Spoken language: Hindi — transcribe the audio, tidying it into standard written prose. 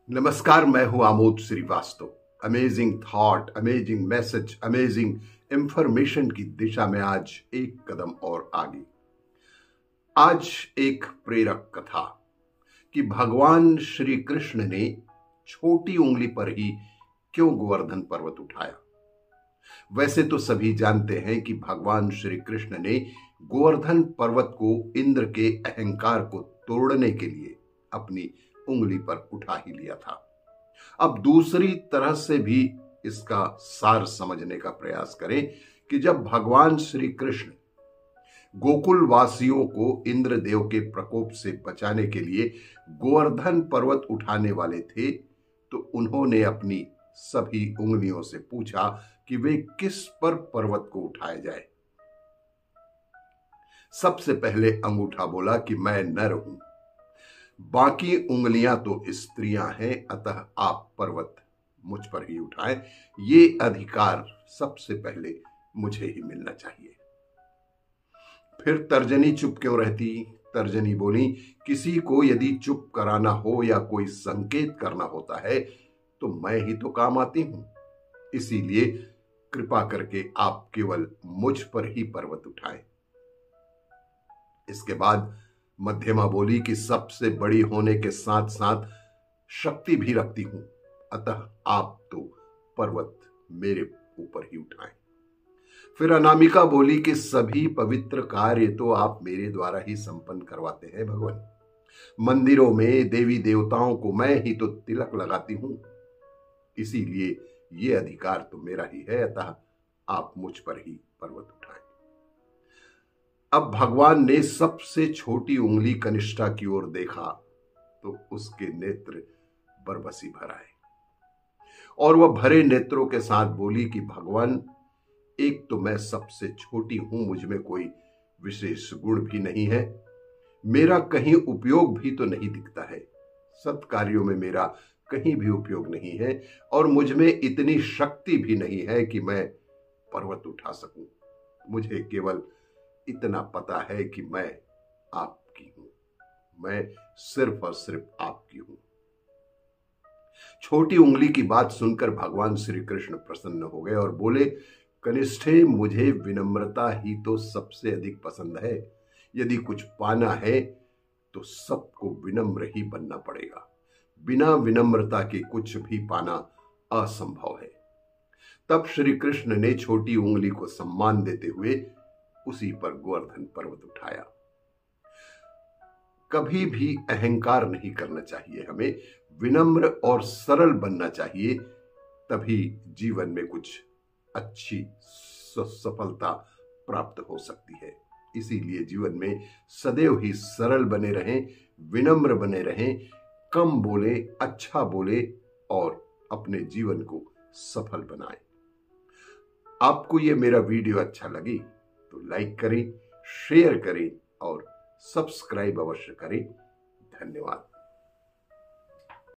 नमस्कार, मैं हूं Amod Shrivastava. Amazing thought, amazing message, amazing information की दिशा में आज एक कदम और आगे। आज एक प्रेरक कथा कि भगवान श्री कृष्ण ने छोटी उंगली पर ही क्यों गोवर्धन पर्वत उठाया। वैसे तो सभी जानते हैं कि भगवान श्री कृष्ण ने गोवर्धन पर्वत को इंद्र के अहंकार को तोड़ने के लिए अपनी उंगली पर उठा ही लिया था। अब दूसरी तरह से भी इसका सार समझने का प्रयास करें कि जब भगवान श्री कृष्ण गोकुल वासियों को इंद्रदेव के प्रकोप से बचाने के लिए गोवर्धन पर्वत उठाने वाले थे, तो उन्होंने अपनी सभी उंगलियों से पूछा कि वे किस पर पर्वत को उठाया जाए। सबसे पहले अंगूठा बोला कि मैं नर हूं, बाकी उंगलियां तो स्त्रियां हैं, अतः आप पर्वत मुझ पर ही उठाएं। ये अधिकार सबसे पहले मुझे ही मिलना चाहिए। फिर तर्जनी चुप क्यों रहती? तर्जनी बोली, किसी को यदि चुप कराना हो या कोई संकेत करना होता है तो मैं ही तो काम आती हूं। इसीलिए कृपा करके आप केवल मुझ पर ही पर्वत उठाएं। इसके बाद मध्यमा बोली कि सबसे बड़ी होने के साथ साथ शक्ति भी रखती हूं, अतः आप तो पर्वत मेरे ऊपर ही उठाएं। फिर अनामिका बोली कि सभी पवित्र कार्य तो आप मेरे द्वारा ही संपन्न करवाते हैं भगवान। मंदिरों में देवी देवताओं को मैं ही तो तिलक लगाती हूं, इसीलिए ये अधिकार तो मेरा ही है, अतः आप मुझ पर ही पर्वत उठाएं। अब भगवान ने सबसे छोटी उंगली कनिष्ठा की ओर देखा तो उसके नेत्र बरबसी भर आए और वह भरे नेत्रों के साथ बोली कि भगवान, एक तो मैं सबसे छोटी हूं, मुझ में कोई विशेष गुण भी नहीं है, मेरा कहीं उपयोग भी तो नहीं दिखता है, सत्कार्यों में मेरा कहीं भी उपयोग नहीं है और मुझ में इतनी शक्ति भी नहीं है कि मैं पर्वत उठा सकूं। मुझे केवल इतना पता है कि मैं आपकी हूं, मैं सिर्फ और सिर्फ आपकी हूं। छोटी उंगली की बात सुनकर भगवान श्री कृष्ण प्रसन्न हो गए और बोले, कनिष्ठे, मुझे विनम्रता ही तो सबसे अधिक पसंद है। यदि कुछ पाना है तो सबको विनम्र ही बनना पड़ेगा। बिना विनम्रता के कुछ भी पाना असंभव है। तब श्री कृष्ण ने छोटी उंगली को सम्मान देते हुए उसी पर गोवर्धन पर्वत उठाया। कभी भी अहंकार नहीं करना चाहिए, हमें विनम्र और सरल बनना चाहिए, तभी जीवन में कुछ अच्छी सफलता प्राप्त हो सकती है। इसीलिए जीवन में सदैव ही सरल बने रहें, विनम्र बने रहें, कम बोले, अच्छा बोले और अपने जीवन को सफल बनाएं। आपको यह मेरा वीडियो अच्छा लगी तो लाइक करें, शेयर करें और सब्सक्राइब अवश्य करें। धन्यवाद।